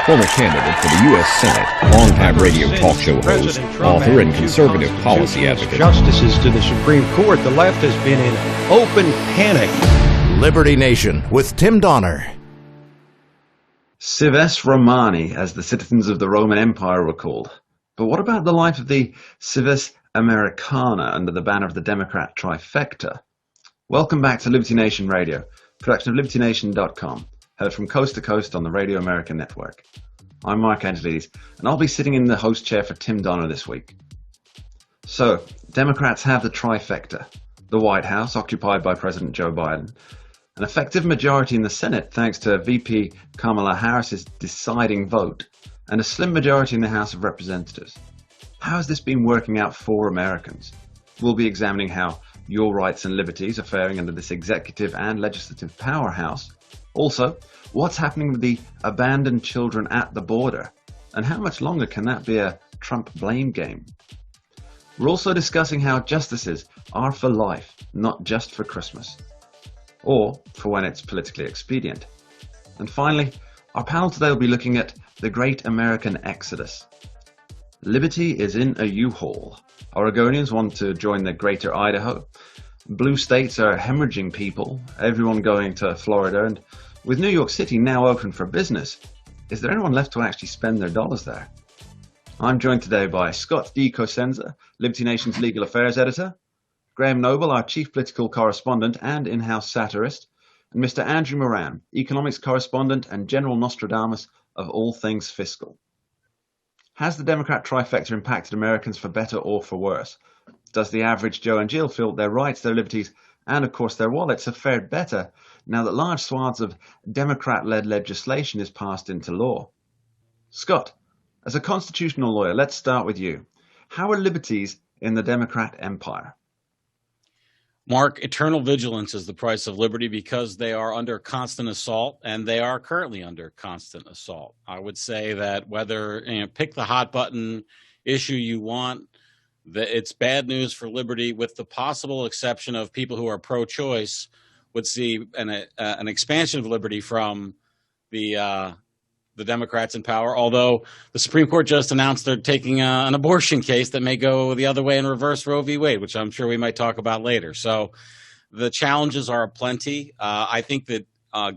former candidate for the U.S. Senate, longtime radio talk show host, author, and conservative policy advocate. Justices to the Supreme Court, the left has been in open panic. Liberty Nation with Tim Donner. Cives Romani, as the citizens of the Roman Empire were called. But what about the life of the Cives Americana under the banner of the Democrat trifecta? Welcome back to Liberty Nation Radio, production of LibertyNation.com, heard from coast to coast on the Radio American network. I'm Mark Angelides, and I'll be sitting in the host chair for Tim Donner this week. So, Democrats have the trifecta: the White House, occupied by President Joe Biden, an effective majority in the Senate thanks to VP Kamala Harris's deciding vote, and a slim majority in the House of Representatives. How has this been working out for Americans? We'll be examining how your rights and liberties are faring under this executive and legislative powerhouse. Also, what's happening with the abandoned children at the border, and how much longer can that be a Trump blame game? We're also discussing how justices are for life, not just for Christmas, or for when it's politically expedient. And finally, our panel today will be looking at the great American exodus. Liberty is in a U-Haul. Oregonians want to join the greater Idaho. Blue states are hemorrhaging people, everyone going to Florida, and with New York City now open for business, is there anyone left to actually spend their dollars there? I'm joined today by Scott D. Cosenza, Liberty Nation's legal affairs editor, Graham Noble, our chief political correspondent and in-house satirist, and Mr. Andrew Moran, economics correspondent and general Nostradamus of all things fiscal. Has the Democrat trifecta impacted Americans for better or for worse? Does the average Joe and Jill feel their rights, their liberties, and of course their wallets have fared better now that large swaths of Democrat-led legislation is passed into law? Scott, as a constitutional lawyer, let's start with you. How are liberties in the Democrat empire? Mark, eternal vigilance is the price of liberty because they are under constant assault, and they are currently under constant assault. I would say that whether, pick the hot button issue you want, it's bad news for liberty, with the possible exception of people who are pro-choice would see an expansion of liberty from the Democrats in power, although the Supreme Court just announced they're taking an abortion case that may go the other way and reverse Roe v. Wade, which I'm sure we might talk about later. So the challenges are aplenty. I think that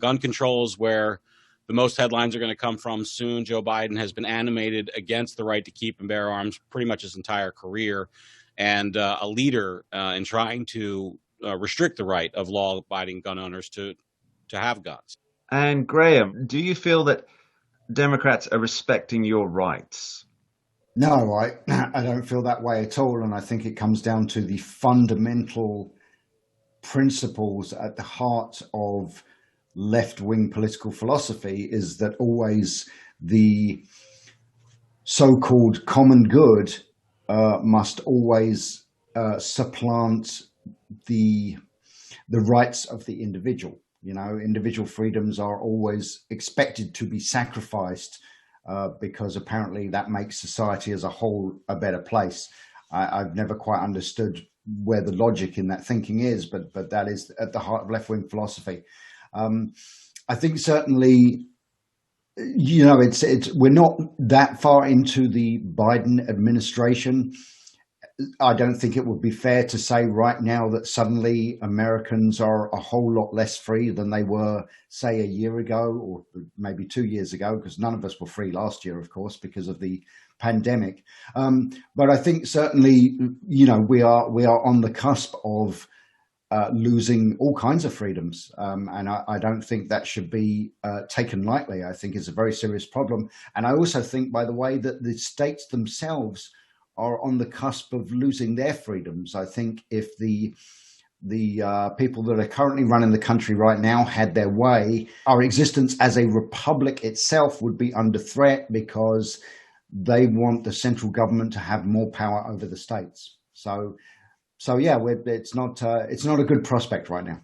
gun control is where the most headlines are going to come from soon. Joe Biden has been animated against the right to keep and bear arms pretty much his entire career, and a leader in trying to restrict the right of law-abiding gun owners to have guns. And Graham, do you feel that Democrats are respecting your rights? No, I don't feel that way at all. And I think it comes down to the fundamental principles at the heart of left-wing political philosophy, is that always the so-called common good must always supplant the rights of the individual. You know, individual freedoms are always expected to be sacrificed because apparently that makes society as a whole a better place. I've never quite understood where the logic in that thinking is, but that is at the heart of left-wing philosophy. I think certainly, you know, we're not that far into the Biden administration. I don't think it would be fair to say right now that suddenly Americans are a whole lot less free than they were, say, a year ago or maybe 2 years ago, because none of us were free last year, of course, because of the pandemic. But I think certainly, you know, we are on the cusp of losing all kinds of freedoms. And I don't think that should be taken lightly. I think it's a very serious problem. And I also think, by the way, that the states themselves are on the cusp of losing their freedoms. I think if the people that are currently running the country right now had their way, our existence as a republic itself would be under threat because they want the central government to have more power over the states. So yeah, it's not a good prospect right now.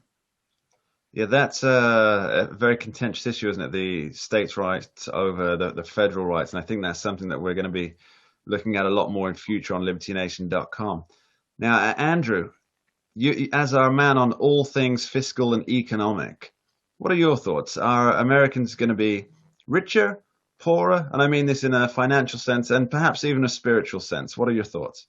Yeah, that's a very contentious issue, isn't it? The states' rights over the federal rights. And I think that's something that we're going to be looking at a lot more in future on LibertyNation.com. Now, Andrew, you, as our man on all things fiscal and economic, what are your thoughts? Are Americans going to be richer poorer? And I mean this in a financial sense and perhaps even a spiritual sense. What are your thoughts?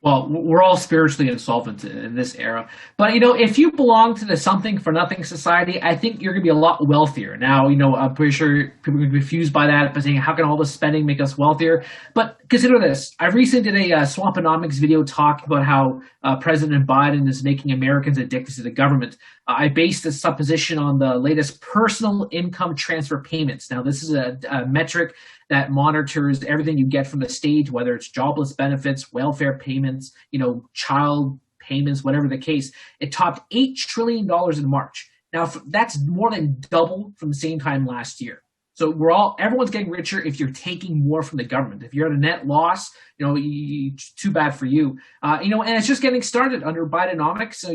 Well, we're all spiritually insolvent in this era. But, if you belong to the something for nothing society, I think you're going to be a lot wealthier. Now, I'm pretty sure people are going to be confused by that, by saying, how can all this spending make us wealthier? But consider this. I recently did a Swamponomics video talking about how President Biden is making Americans addicted to the government. I based this supposition on the latest personal income transfer payments. Now, this is a metric that monitors everything you get from the state, whether it's jobless benefits, welfare payments, child payments, whatever the case. It topped $8 trillion in March. Now, that's more than double from the same time last year. So everyone's getting richer if you're taking more from the government. If you're at a net loss, too bad for you. And it's just getting started under Bidenomics. So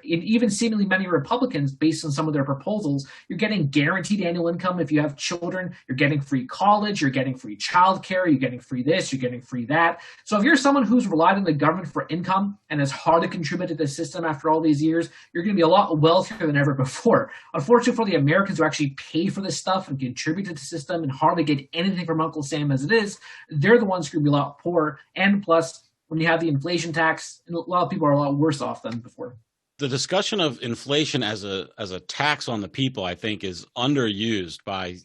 even seemingly many Republicans, based on some of their proposals, you're getting guaranteed annual income if you have children. You're getting free college. You're getting free childcare. You're getting free this. You're getting free that. So if you're someone who's relied on the government for income and has hardly contributed to the system after all these years, you're going to be a lot wealthier than ever before. Unfortunately for the Americans who actually pay for this stuff and contribute to the system and hardly get anything from Uncle Sam as it is, they're the ones who are going to be a lot poorer. And plus, when you have the inflation tax, a lot of people are a lot worse off than before. The discussion of inflation as a tax on the people, I think, is underused by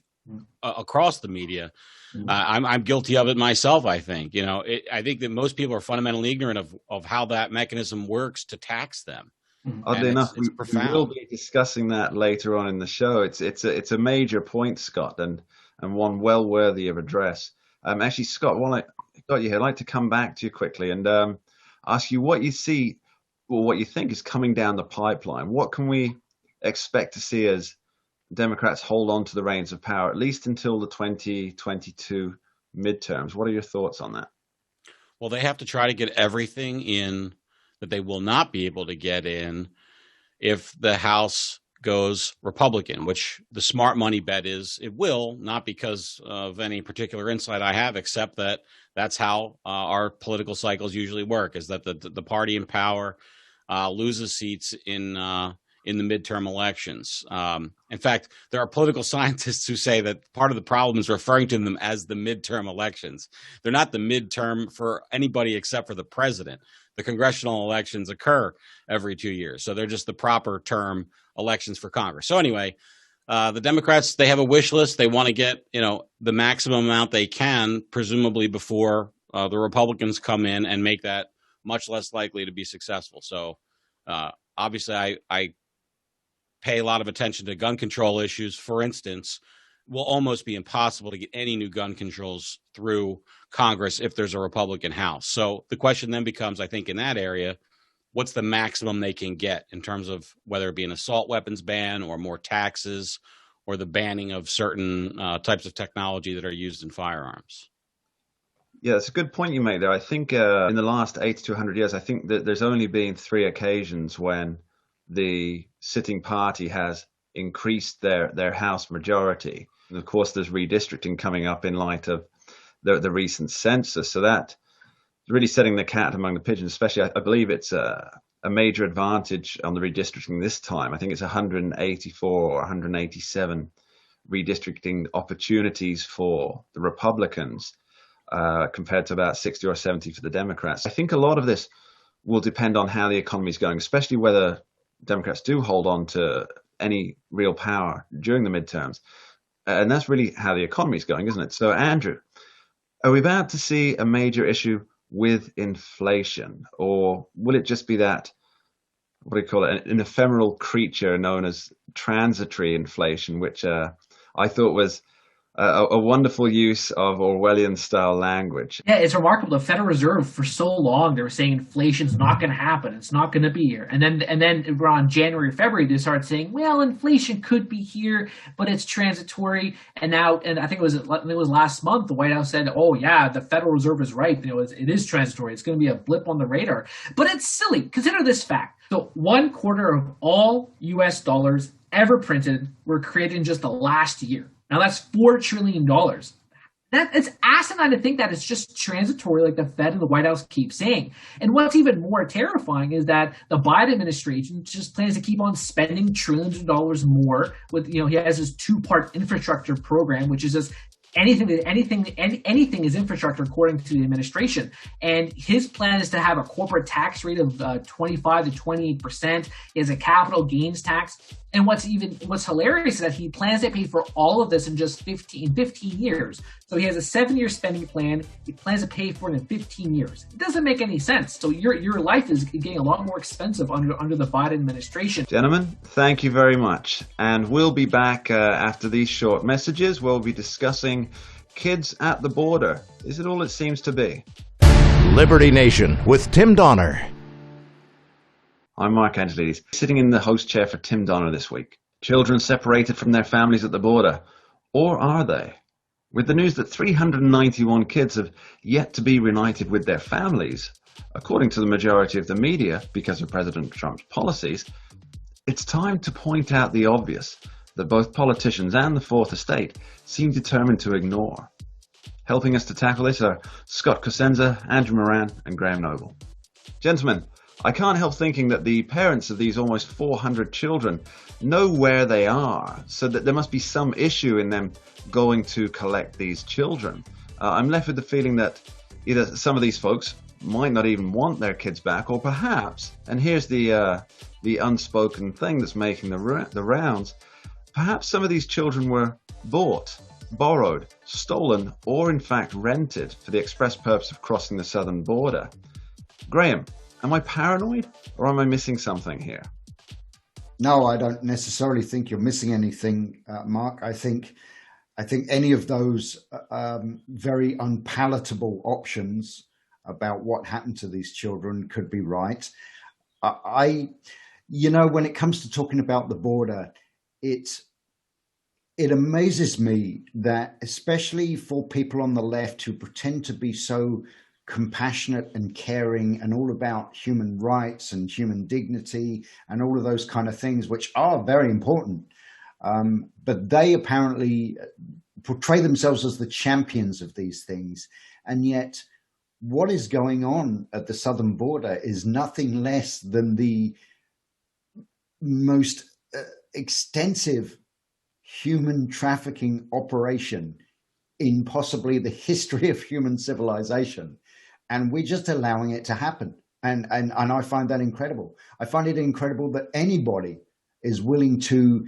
across the media. I'm guilty of it myself. I think I think that most people are fundamentally ignorant of how that mechanism works to tax them. Oddly enough, we will be discussing that later on in the show. It's a major point, Scott, and one well worthy of address. Actually, Scott, while I got you here, I'd like to come back to you quickly and ask you what you see or what you think is coming down the pipeline. What can we expect to see as Democrats hold on to the reins of power, at least until the 2022 midterms? What are your thoughts on that? Well, they have to try to get everything in that they will not be able to get in if the House goes Republican, which the smart money bet is it will, not because of any particular insight I have, except that that's how our political cycles usually work, is that the party in power loses seats in the midterm elections. In fact, there are political scientists who say that part of the problem is referring to them as the midterm elections. They're not the midterm for anybody except for the president. The congressional elections occur every 2 years, so they're just the proper term elections for Congress. So anyway, the Democrats, they have a wish list. They want to get the maximum amount they can, presumably before the Republicans come in and make that much less likely to be successful. So obviously, I pay a lot of attention to gun control issues. For instance, will almost be impossible to get any new gun controls through Congress if there's a Republican House. So the question then becomes, I think, in that area, what's the maximum they can get in terms of whether it be an assault weapons ban or more taxes or the banning of certain types of technology that are used in firearms? Yeah, it's a good point you make there. I think in the last 80 to 100 years, I think that there's only been 3 occasions when the sitting party has increased their House majority. And of course, there's redistricting coming up in light of the recent census. So that really setting the cat among the pigeons, especially I believe it's a major advantage on the redistricting this time. I think it's 184 or 187 redistricting opportunities for the Republicans compared to about 60 or 70 for the Democrats. I think a lot of this will depend on how the economy is going, especially whether Democrats do hold on to any real power during the midterms. And that's really how the economy is going, isn't it? So, Andrew, are we about to see a major issue with inflation, or will it just be that, what do you call it, an ephemeral creature known as transitory inflation, which I thought was a wonderful use of Orwellian-style language. Yeah, it's remarkable. The Federal Reserve, for so long, they were saying inflation's not going to happen. It's not going to be here. And then around January, February, they started saying, well, inflation could be here, but it's transitory. And now, and I think it was last month, the White House said, oh, yeah, the Federal Reserve is right. It is transitory. It's going to be a blip on the radar. But it's silly. Consider this fact. So 1/4 of all U.S. dollars ever printed were created in just the last year. Now that's $4 trillion. That it's asinine to think that it's just transitory, like the Fed and the White House keep saying. And what's even more terrifying is that the Biden administration just plans to keep on spending trillions of dollars more. With he has this two-part infrastructure program, which is just anything is infrastructure according to the administration. And his plan is to have a corporate tax rate of 25 to 28%. He has a capital gains tax. And what's hilarious is that he plans to pay for all of this in just 15 years. So he has a 7-year spending plan. He plans to pay for it in 15 years. It doesn't make any sense. So your life is getting a lot more expensive under the Biden administration. Gentlemen, thank you very much. And we'll be back after these short messages. We'll be discussing kids at the border. Is it all it seems to be? Liberty Nation with Tim Donner. I'm Mark Angelides, sitting in the host chair for Tim Donner this week. Children separated from their families at the border. Or are they? With the news that 391 kids have yet to be reunited with their families, according to the majority of the media because of President Trump's policies, it's time to point out the obvious that both politicians and the Fourth Estate seem determined to ignore. Helping us to tackle this are Scott Cosenza, Andrew Moran, and Graham Noble. Gentlemen, I can't help thinking that the parents of these almost 400 children know where they are, so that there must be some issue in them going to collect these children. I'm left with the feeling that either some of these folks might not even want their kids back, or perhaps, and here's the unspoken thing that's making the rounds, perhaps some of these children were bought, borrowed, stolen, or in fact rented for the express purpose of crossing the southern border. Graham, am I paranoid, or am I missing something here? No, I don't necessarily think you're missing anything, Mark. I think any of those very unpalatable options about what happened to these children could be right. When it comes to talking about the border, it amazes me that, especially for people on the left who pretend to be so compassionate and caring and all about human rights and human dignity and all of those kind of things, which are very important, but they apparently portray themselves as the champions of these things. And yet what is going on at the southern border is nothing less than the most extensive human trafficking operation in possibly the history of human civilization. And we're just allowing it to happen. And I find that incredible. I find it incredible that anybody is willing to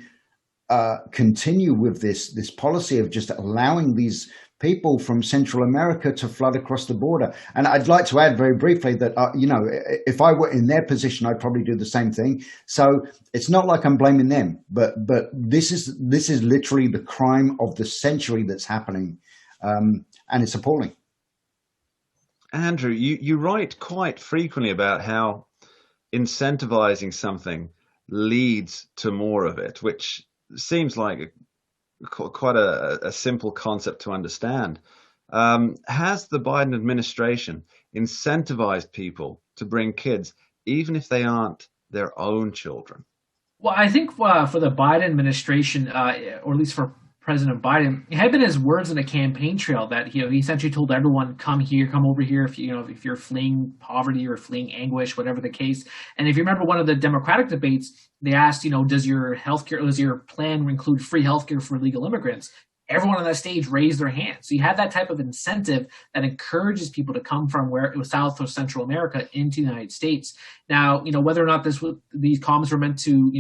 continue with this policy of just allowing these people from Central America to flood across the border. And I'd like to add very briefly that, if I were in their position, I'd probably do the same thing. So it's not like I'm blaming them, but this is literally the crime of the century that's happening. And it's appalling. Andrew, you write quite frequently about how incentivizing something leads to more of it, which seems like quite a simple concept to understand. Has the Biden administration incentivized people to bring kids, even if they aren't their own children? Well, I think for the Biden administration, or at least for President Biden, it had been his words in the campaign trail that he essentially told everyone, come over here if you're fleeing poverty or fleeing anguish, whatever the case. And if you remember one of the Democratic debates, they asked, does your plan include free healthcare for illegal immigrants? Everyone on that stage raised their hand. So you had that type of incentive that encourages people to come from where it was South or Central America into the United States. Now, whether or not these comments were meant to,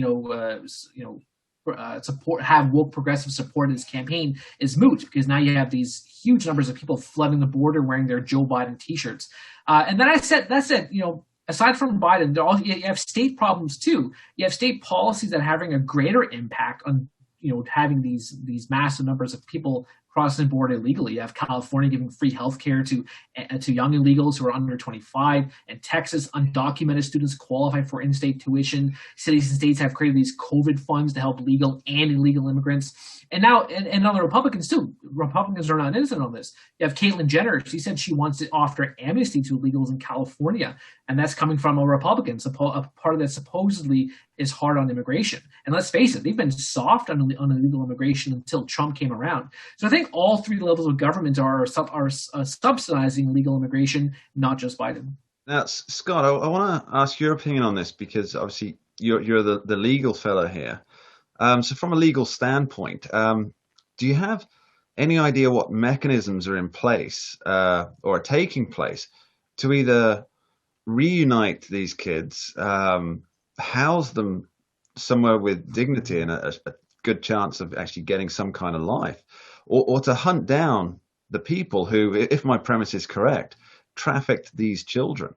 have woke progressive support in his campaign is moot, because now you have these huge numbers of people flooding the border wearing their Joe Biden T-shirts. And then that said, aside from Biden, you have state problems too. You have state policies that are having a greater impact on having these massive numbers of people crossing the border illegally. You have California giving free health care to young illegals who are under 25, and Texas, undocumented students qualify for in-state tuition. Cities and states have created these COVID funds to help legal and illegal immigrants. And now, and on the Republicans too, Republicans are not innocent on this. You have Caitlyn Jenner. She said she wants to offer amnesty to illegals in California, and that's coming from a Republican. A part of that supposedly is hard on immigration. And let's face it, they've been soft on illegal immigration until Trump came around. So I think think all three levels of government are subsidizing legal immigration, not just Biden. Now, Scott, I want to ask your opinion on this because obviously you're the legal fellow here. So from a legal standpoint, do you have any idea what mechanisms are in place or are taking place to either reunite these kids, house them somewhere with dignity and a good chance of actually getting some kind of life, or to hunt down the people who, if my premise is correct, trafficked these children?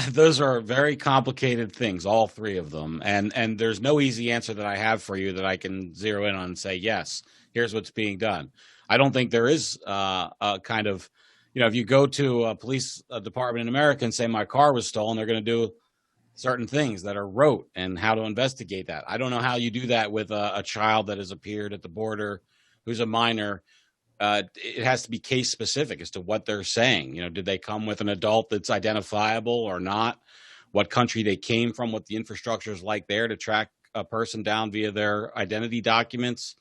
Those are very complicated things, all three of them. And there's no easy answer that I have for you that I can zero in on and say, yes, here's what's being done. I don't think there is a kind of, if you go to a police department in America and say my car was stolen, they're going to do certain things that are rote and how to investigate that. I don't know how you do that with a child that has appeared at the border who's a minor. It has to be case specific as to what they're saying. Did they come with an adult that's identifiable or not? What country they came from? What the infrastructure is like there to track a person down via their identity documents,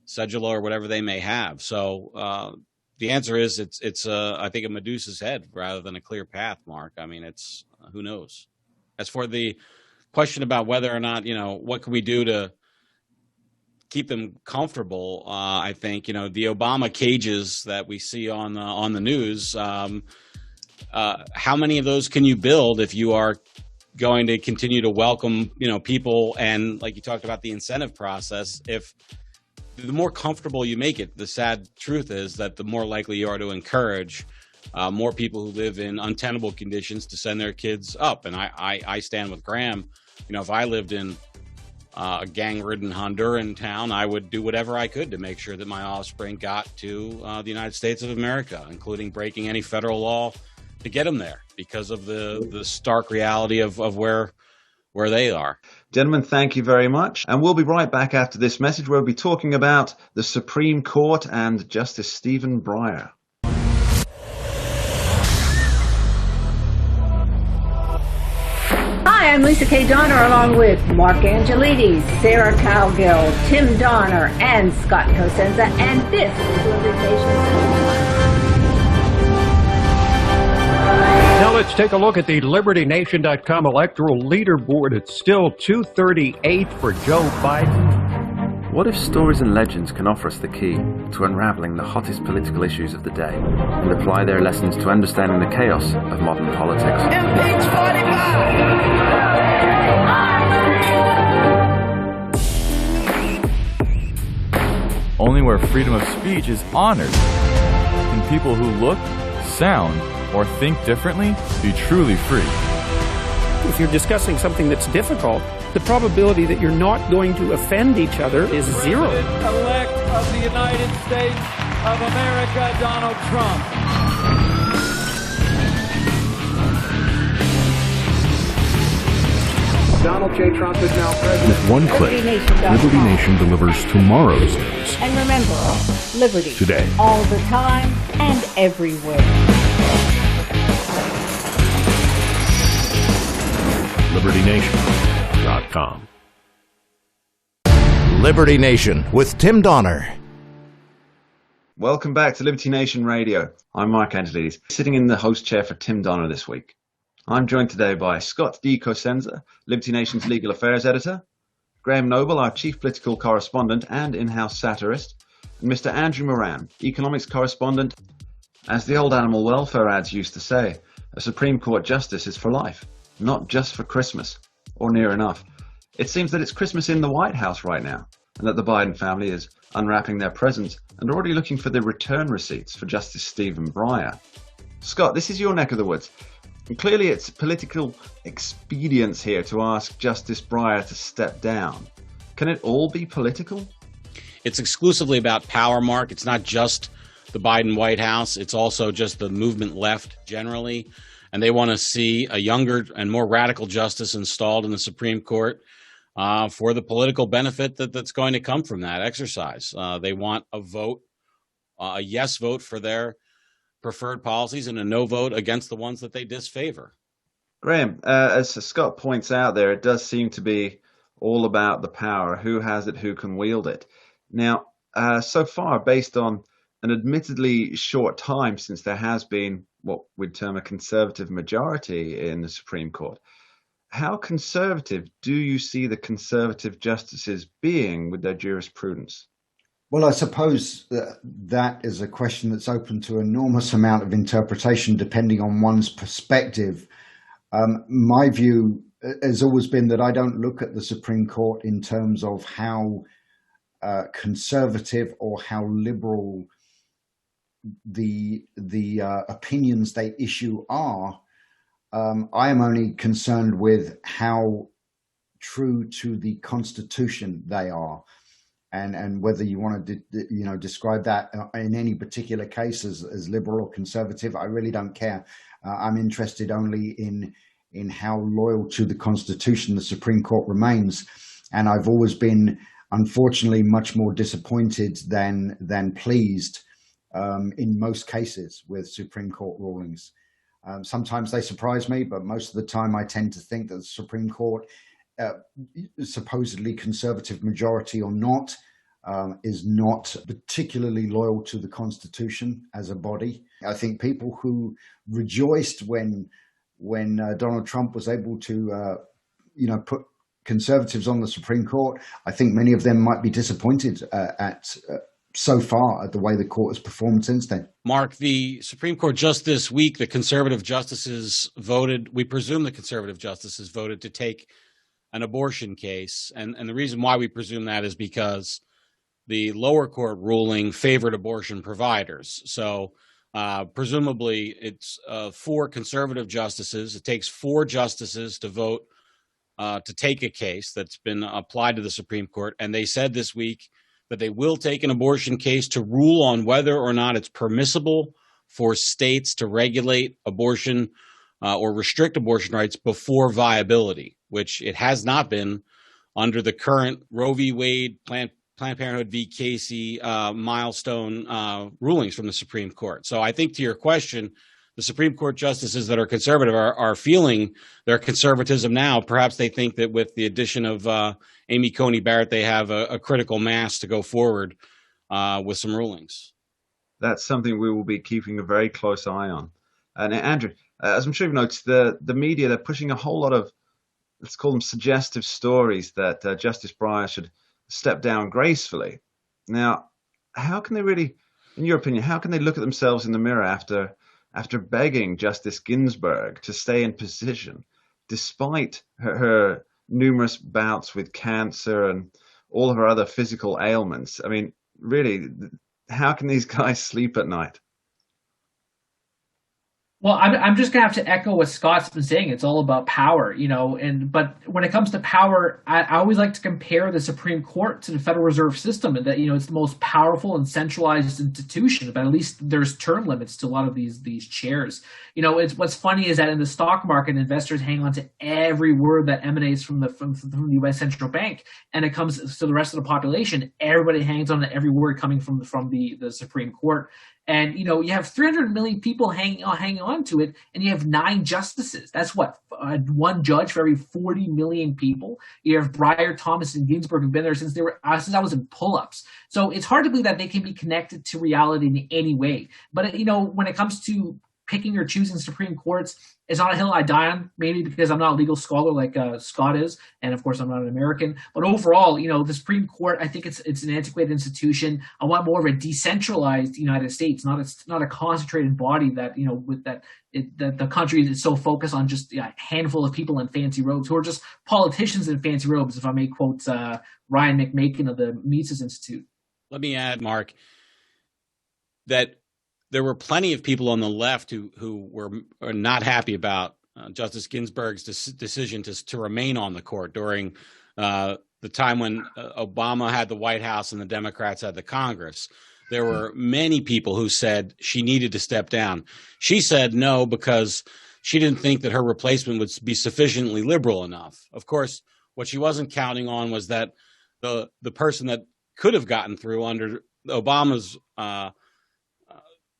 cedula, or whatever they may have. So the answer is it's I think a Medusa's head rather than a clear path, Mark. I mean, it's who knows. As for the question about whether or not, what can we do to keep them comfortable, I think, the Obama cages that we see on the news, how many of those can you build if you are going to continue to welcome, people, and like you talked about the incentive process, if the more comfortable you make it, the sad truth is that the more likely you are to encourage more people who live in untenable conditions to send their kids up. And I stand with Graham. If I lived in a gang-ridden Honduran town, I would do whatever I could to make sure that my offspring got to the United States of America, including breaking any federal law to get them there because of the stark reality of where they are. Gentlemen, thank you very much. And we'll be right back after this message. We'll be talking about the Supreme Court and Justice Stephen Breyer. Hi, I'm Lisa K. Donner along with Mark Angelides, Sarah Cowgill, Tim Donner, and Scott Cosenza, and this is Liberty Nation. Now let's take a look at the LibertyNation.com electoral leaderboard. It's still 238 for Joe Biden. What if stories and legends can offer us the key to unraveling the hottest political issues of the day and apply their lessons to understanding the chaos of modern politics? Impeach 45! Only where freedom of speech is honored can people who look, sound, or think differently be truly free. If you're discussing something that's difficult, the probability that you're not going to offend each other is zero. President-elect of the United States of America, Donald Trump. Donald J. Trump is now president. With one click, Liberty Nation delivers tomorrow's news. And remember, liberty. Today. All the time and everywhere. LibertyNation.com. Liberty Nation with Tim Donner. Welcome back to Liberty Nation Radio. I'm Mark Angelides, sitting in the host chair for Tim Donner this week. I'm joined today by Scott D. Cosenza, Liberty Nation's legal affairs editor, Graham Noble, our chief political correspondent and in-house satirist, and Mr. Andrew Moran, economics correspondent. As the old animal welfare ads used to say, a Supreme Court justice is for life, not just for Christmas, or near enough. It seems that it's Christmas in the White House right now, and that the Biden family is unwrapping their presents and already looking for the return receipts for Justice Stephen Breyer. Scott, this is your neck of the woods. And clearly it's political expedience here to ask Justice Breyer to step down. Can it all be political? It's exclusively about power, Mark. It's not just the Biden White House. It's also just the movement left generally. And they want to see a younger and more radical justice installed in the Supreme Court for the political benefit that's going to come from that exercise. They want a vote, a yes vote for their preferred policies and a no vote against the ones that they disfavor. Graham, as Scott points out there, it does seem to be all about the power, who has it, who can wield it. Now, so far, based on an admittedly short time since there has been what we'd term a conservative majority in the Supreme Court. How conservative do you see the conservative justices being with their jurisprudence? Well, I suppose that is a question that's open to an enormous amount of interpretation depending on one's perspective. My view has always been that I don't look at the Supreme Court in terms of how conservative or how liberal the opinions they issue are. I am only concerned with how true to the Constitution they are, and whether you want to describe that in any particular case as liberal or conservative. I really don't care. I'm interested only in how loyal to the Constitution the Supreme Court remains, and I've always been, unfortunately, much more disappointed than pleased in most cases with Supreme Court rulings. Sometimes they surprise me, but most of the time I tend to think that the Supreme Court, supposedly conservative majority or not, is not particularly loyal to the Constitution as a body. I think people who rejoiced when Donald Trump was able to, put conservatives on the Supreme Court, I think many of them might be disappointed so far at the way the court has performed since then. Mark, the Supreme Court just this week, the conservative justices voted, we presume the conservative justices voted to take an abortion case. And the reason why we presume that is because the lower court ruling favored abortion providers. So presumably it's 4 conservative justices. It takes 4 justices to vote to take a case that's been applied to the Supreme Court. And they said this week that they will take an abortion case to rule on whether or not it's permissible for states to regulate abortion or restrict abortion rights before viability, which it has not been under the current Roe v. Wade, Planned Parenthood v. Casey milestone rulings from the Supreme Court. So I think to your question, the Supreme Court justices that are conservative are feeling their conservatism now. Perhaps they think that with the addition of Amy Coney Barrett, they have a critical mass to go forward with some rulings. That's something we will be keeping a very close eye on. And Andrew, as I'm sure you've noticed, the media, they're pushing a whole lot of, let's call them suggestive stories that Justice Breyer should step down gracefully. Now, how can they really, in your opinion, how can they look at themselves in the mirror after begging Justice Ginsburg to stay in position, despite her numerous bouts with cancer and all of her other physical ailments? I mean, really, how can these guys sleep at night? Well, I'm just gonna have to echo what Scott's been saying. It's all about power, but when it comes to power, I always like to compare the Supreme Court to the Federal Reserve System, and that it's the most powerful and centralized institution. But at least there's term limits to a lot of these chairs. It's what's funny is that in the stock market, investors hang on to every word that emanates from the U.S. Central Bank, and it comes to the rest of the population. Everybody hangs on to every word coming from the Supreme Court. And, you have 300 million people hanging on to it, and you have 9 justices. That's what, 1 judge for every 40 million people. You have Breyer, Thomas, and Ginsburg who've been there since I was in pull-ups. So it's hard to believe that they can be connected to reality in any way. But, when it comes to picking or choosing Supreme Courts, it's not a hill I die on, maybe because I'm not a legal scholar like Scott is, and of course I'm not an American. But overall, the Supreme Court, I think it's an antiquated institution. I want more of a decentralized United States, not a concentrated body that that the country is so focused on just a handful of people in fancy robes who are just politicians in fancy robes, if I may quote Ryan McMakin of the Mises Institute. Let me add, Mark, that there were plenty of people on the left who are not happy about Justice Ginsburg's decision to remain on the court during the time when Obama had the White House and the Democrats had the Congress. There were many people who said she needed to step down. She said no because she didn't think that her replacement would be sufficiently liberal enough. Of course, what she wasn't counting on was that the person that could have gotten through under Obama's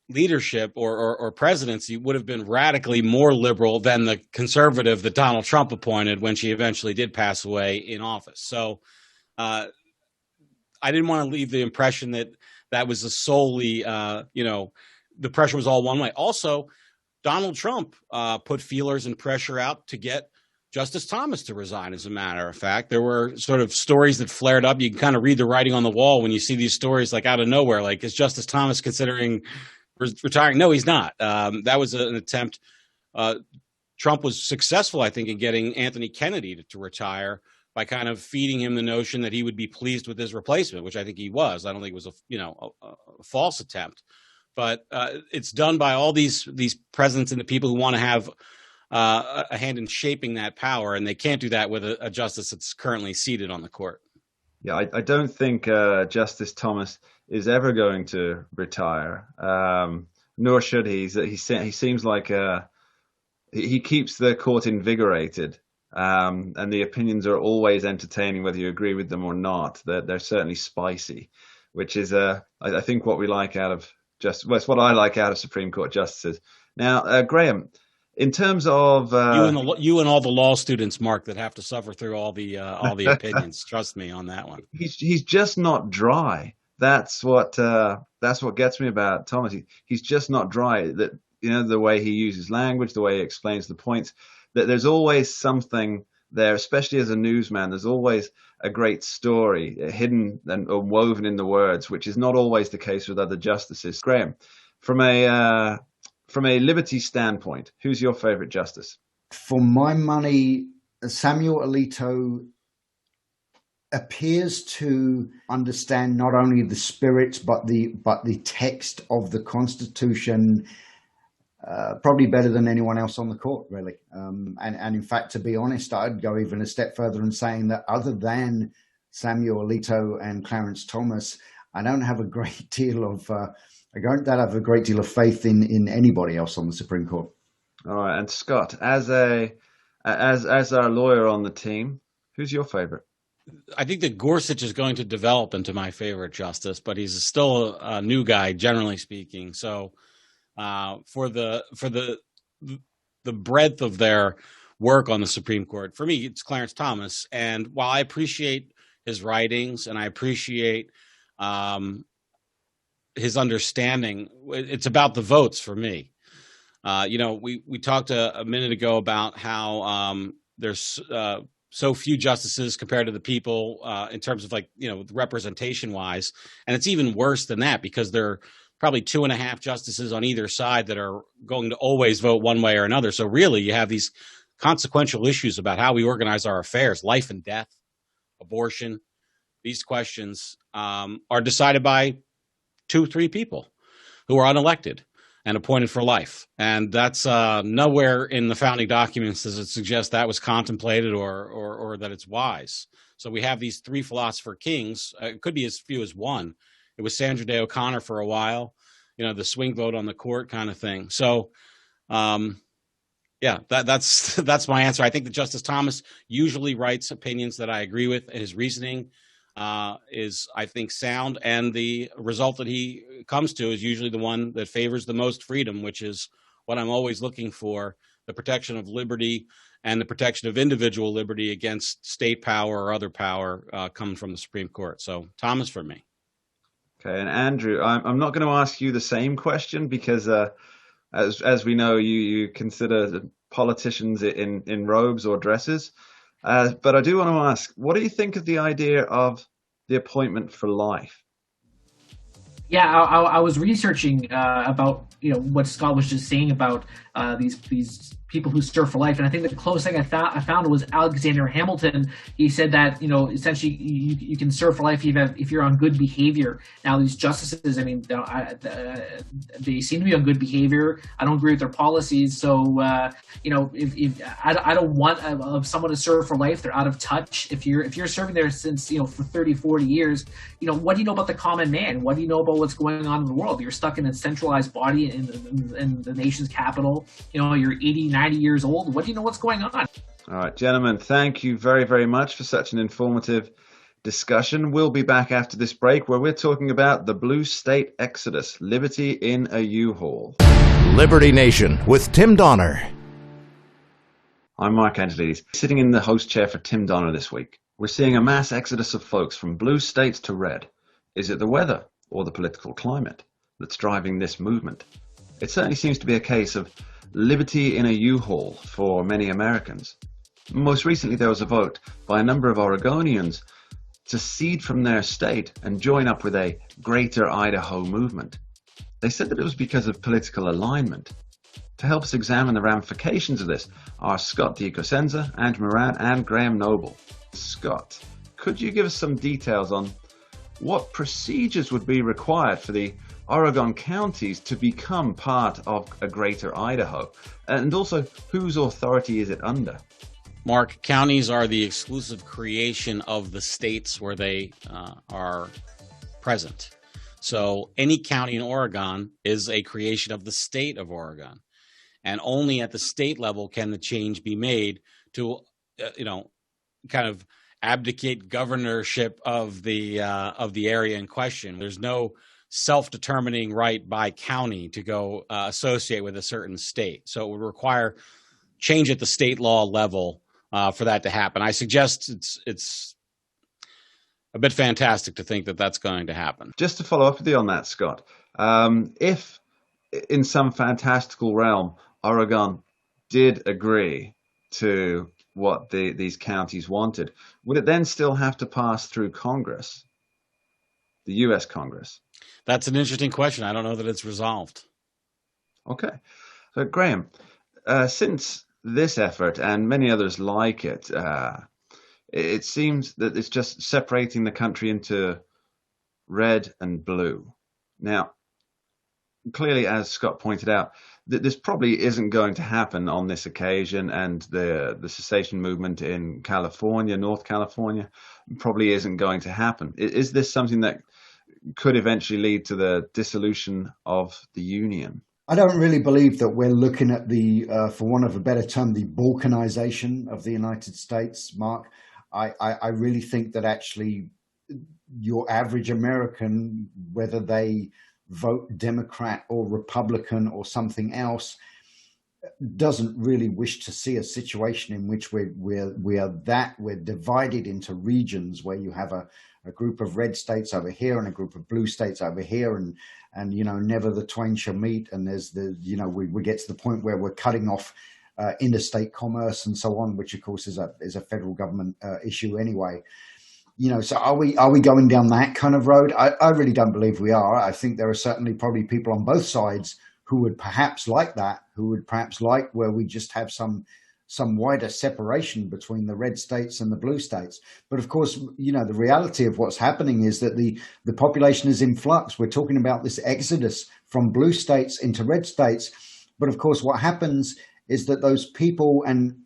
leadership or presidency would have been radically more liberal than the conservative that Donald Trump appointed when she eventually did pass away in office. So I didn't want to leave the impression that that was a solely, the pressure was all one way. Also, Donald Trump put feelers and pressure out to get Justice Thomas to resign, as a matter of fact. There were sort of stories that flared up. You can kind of read the writing on the wall when you see these stories like out of nowhere. Like, is Justice Thomas considering retiring? No, he's not. That was an attempt. Trump was successful, I think, in getting Anthony Kennedy to retire by kind of feeding him the notion that he would be pleased with his replacement, which I think he was. I don't think it was a false attempt. But it's done by all these presidents and the people who want to have a hand in shaping that power, and they can't do that with a justice that's currently seated on the court. Yeah, I don't think Justice Thomas is ever going to retire, nor should he. He seems like he keeps the court invigorated, and the opinions are always entertaining, whether you agree with them or not. They're certainly spicy, which is I think what we like out of it's what I like out of Supreme Court justices. Now, Graham, in terms of you and all the law students, Mark, that have to suffer through all the opinions, trust me on that one. He's just not dry. That's what gets me about Thomas. He's just not dry. That the way he uses language, the way he explains the points. That there's always something there, especially as a newsman. There's always a great story hidden and woven in the words, which is not always the case with other justices. Graham, from a liberty standpoint, who's your favorite justice? For my money, Samuel Alito appears to understand not only the spirit but the text of the Constitution probably better than anyone else on the court, really. And in fact, to be honest, I'd go even a step further in saying that other than Samuel Alito and Clarence Thomas, I don't have a great deal of faith in anybody else on the Supreme Court. All right, and Scott, as our lawyer on the team, who's your favorite? I think that Gorsuch is going to develop into my favorite justice, but he's still a new guy, generally speaking. So for the breadth of their work on the Supreme Court, for me, it's Clarence Thomas. And while I appreciate his writings and I appreciate his understanding, it's about the votes for me. We talked a minute ago about how there's so few justices compared to the people in terms of representation wise. And it's even worse than that because there are probably 2.5 justices on either side that are going to always vote one way or another. So really you have these consequential issues about how we organize our affairs, life and death, abortion. These questions are decided by 2-3 people who are unelected and appointed for life. And that's nowhere in the founding documents does it suggest that was contemplated or that it's wise. So we have these 3 philosopher kings. It could be as few as 1. It was Sandra Day O'Connor for a while, the swing vote on the court kind of thing. So, that's my answer. I think that Justice Thomas usually writes opinions that I agree with. His reasoning is, I think, sound, and the result that he comes to is usually the one that favors the most freedom, which is what I'm always looking for: the protection of liberty and the protection of individual liberty against state power or other power coming from the Supreme Court. So, Thomas for me. Okay, and Andrew, I'm not going to ask you the same question because, as we know, you consider politicians in robes or dresses. But I do want to ask, what do you think of the idea of the appointment for life? Yeah, I was researching about what Scott was just saying about these people who serve for life, and I think the closest thing I found was Alexander Hamilton. He said that essentially you can serve for life if you're on good behavior. Now these justices, I mean, they seem to be on good behavior. I don't agree with their policies, so if I don't want someone to serve for life, they're out of touch. If you're serving there since for 30, 40 years, what do you know about the common man? What do you know about what's going on in the world? You're stuck in a centralized body in the nation's capital. You're 80, 90 years old. What do you know what's going on? All right, gentlemen, thank you very, very much for such an informative discussion. We'll be back after this break where we're talking about the blue state exodus, liberty in a U-Haul. Liberty Nation with Tim Donner. I'm Mark Angelides, sitting in the host chair for Tim Donner this week. We're seeing a mass exodus of folks from blue states to red. Is it the weather? or the political climate that's driving this movement. It certainly seems to be a case of liberty in a U-Haul for many Americans. Most recently, there was a vote by a number of Oregonians to cede from their state and join up with a Greater Idaho movement. They said that it was because of political alignment. To help us examine the ramifications of this are Scott DiCosenza, Andrew Moran, and Graham Noble. Scott, could you give us some details on what procedures would be required for the Oregon counties to become part of a Greater Idaho? And also, whose authority is it under? Mark, counties are the exclusive creation of the states where they are present. So any county in Oregon is a creation of the state of Oregon. And only at the state level can the change be made to, kind of abdicate governorship of the area in question. There's no self-determining right by county to go associate with a certain state. So it would require change at the state law level for that to happen. I suggest it's a bit fantastic to think that that's going to happen. Just to follow up with you on that, Scott, if in some fantastical realm Oregon did agree to what these counties wanted, would it then still have to pass through Congress, the U.S. Congress? That's an interesting question. I don't know that it's resolved. Okay. So, Graham, since this effort and many others like it, it seems that it's just separating the country into red and blue. Now, clearly, as Scott pointed out, this probably isn't going to happen on this occasion, and the secession movement in California, North California, probably isn't going to happen. Is this something that could eventually lead to the dissolution of the Union? I don't really believe that we're looking at for want of a better term, the balkanization of the United States, Mark. I really think that actually your average American, whether they vote Democrat or Republican or something else, doesn't really wish to see a situation in which we're divided into regions where you have a group of red states over here and a group of blue states over here, and never the twain shall meet. And there's we get to the point where we're cutting off interstate commerce and so on, which of course is a federal government issue anyway. So are we going down that kind of road? I really don't believe we are. I think there are certainly probably people on both sides who would perhaps like that, who would perhaps like where we just have some wider separation between the red states and the blue states. But of course, the reality of what's happening is that the population is in flux. We're talking about this exodus from blue states into red states. But of course, what happens is that those people, and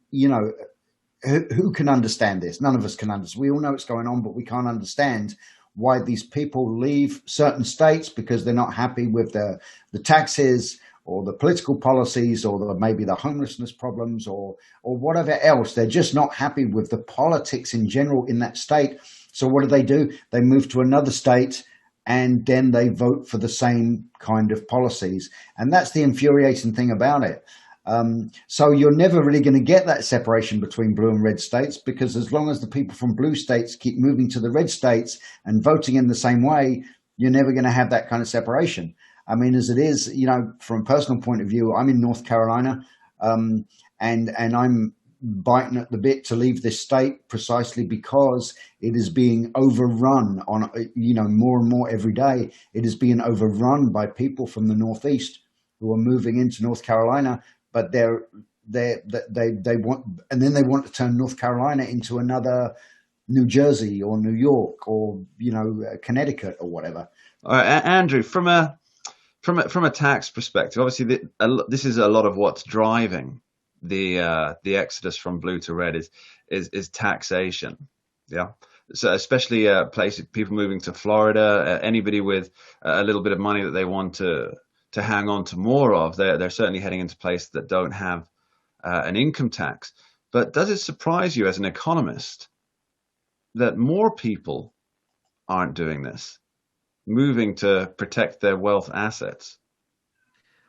who can understand this? None of us can understand. We all know what's going on, but we can't understand why these people leave certain states because they're not happy with the taxes or the political policies or maybe the homelessness problems or whatever else. They're just not happy with the politics in general in that state. So what do? They move to another state and then they vote for the same kind of policies. And that's the infuriating thing about it. So you're never really going to get that separation between blue and red states, because as long as the people from blue states keep moving to the red states and voting in the same way, you're never going to have that kind of separation. I mean, as it is, from a personal point of view, I'm in North Carolina, and I'm biting at the bit to leave this state precisely because it is being overrun on, more and more every day. It is being overrun by people from the Northeast who are moving into North Carolina, but they want, and then they want to turn North Carolina into another New Jersey or New York or Connecticut or whatever. All right, Andrew, from a tax perspective, obviously this is a lot of what's driving the exodus from blue to red is taxation. Yeah. So especially people moving to Florida, anybody with a little bit of money that they want to hang on to more of, they're certainly heading into places that don't have an income tax. But does it surprise you as an economist that more people aren't doing this, moving to protect their wealth assets?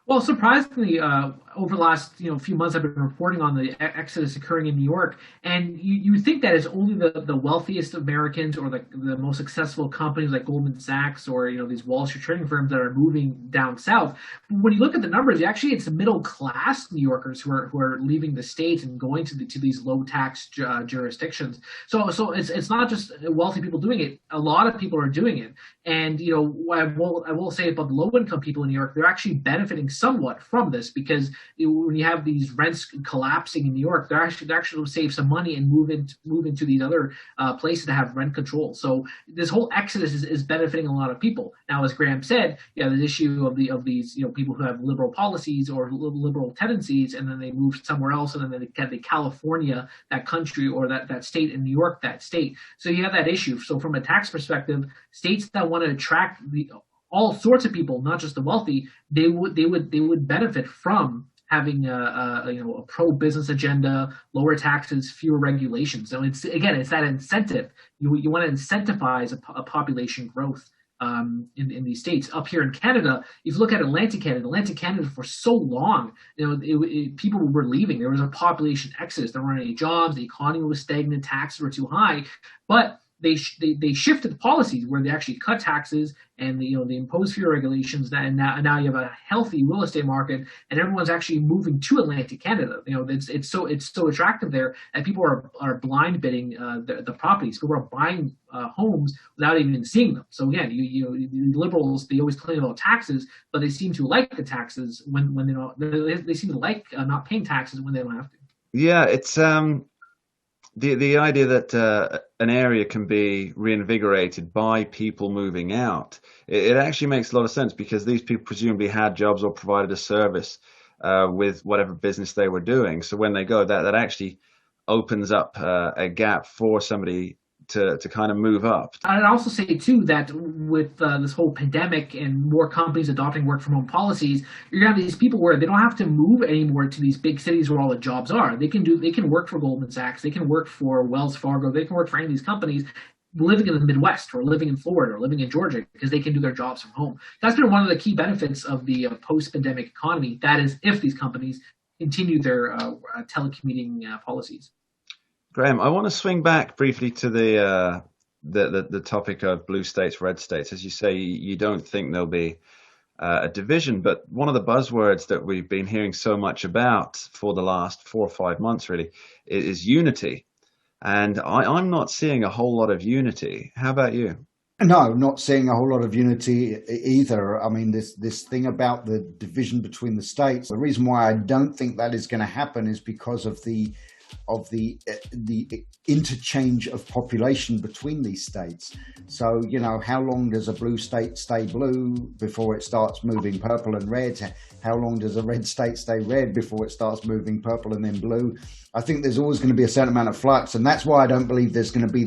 Well, surprisingly, over the last few months, I've been reporting on the exodus occurring in New York, and you think that it's only the wealthiest Americans or the most successful companies like Goldman Sachs or these Wall Street trading firms that are moving down south. But when you look at the numbers, actually it's the middle class New Yorkers who are leaving the state and going to these low tax jurisdictions. So it's not just wealthy people doing it; a lot of people are doing it. And I will say about the low income people in New York, they're actually benefiting somewhat from this because when you have these rents collapsing in New York, they're actually save some money and move into these other places that have rent control. So this whole exodus is benefiting a lot of people. Now, as Graham said, the issue of these people who have liberal policies or liberal tendencies, and then they move somewhere else, and then they California that country or that state, in New York that state. So you have that issue. So from a tax perspective, states that want to attract all sorts of people, not just the wealthy, they would benefit from having a pro-business agenda, lower taxes, fewer regulations. So it's that incentive. You want to incentivize a population growth in these states. Up here in Canada, if you look at Atlantic Canada for so long, people were leaving. There was a population exodus. There weren't any jobs. The economy was stagnant. Taxes were too high, but they shifted policies where they actually cut taxes and they impose fewer regulations. And now you have a healthy real estate market, and everyone's actually moving to Atlantic Canada. It's so attractive there that people are blind bidding the properties. People are buying homes without even seeing them. So again, the liberals, they always complain about taxes, but they seem to like the taxes when they don't. They seem to like not paying taxes when they don't have to. Yeah, it's the idea that an area can be reinvigorated by people moving out. It actually makes a lot of sense because these people presumably had jobs or provided a service with whatever business they were doing. So when they go, that actually opens up a gap for somebody to kind of move up. I'd also say too that with this whole pandemic and more companies adopting work from home policies, you're gonna have these people where they don't have to move anymore to these big cities where all the jobs are. They can work for Goldman Sachs, they can work for Wells Fargo, they can work for any of these companies living in the Midwest or living in Florida or living in Georgia because they can do their jobs from home. That's been one of the key benefits of the post-pandemic economy. That is, if these companies continue their telecommuting policies. Graham, I want to swing back briefly to the topic of blue states, red states. As you say, you don't think there'll be a division, but one of the buzzwords that we've been hearing so much about for the last 4 or 5 months really is unity. And I'm not seeing a whole lot of unity. How about you? No, not seeing a whole lot of unity either. I mean, this thing about the division between the states, the reason why I don't think that is going to happen is because of the interchange of population between these states. So, how long does a blue state stay blue before it starts moving purple and red? How long does a red state stay red before it starts moving purple and then blue? I think there's always going to be a certain amount of flux, and that's why I don't believe there's going to be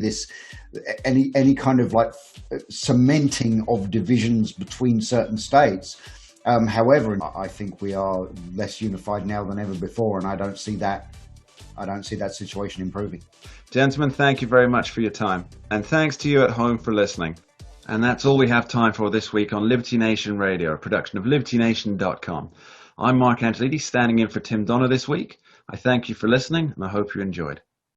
any kind of like cementing of divisions between certain states. However, I think we are less unified now than ever before, and I don't see that situation improving. Gentlemen, thank you very much for your time. And thanks to you at home for listening. And that's all we have time for this week on Liberty Nation Radio, a production of LibertyNation.com. I'm Mark Angelides, standing in for Tim Donner this week. I thank you for listening, and I hope you enjoyed.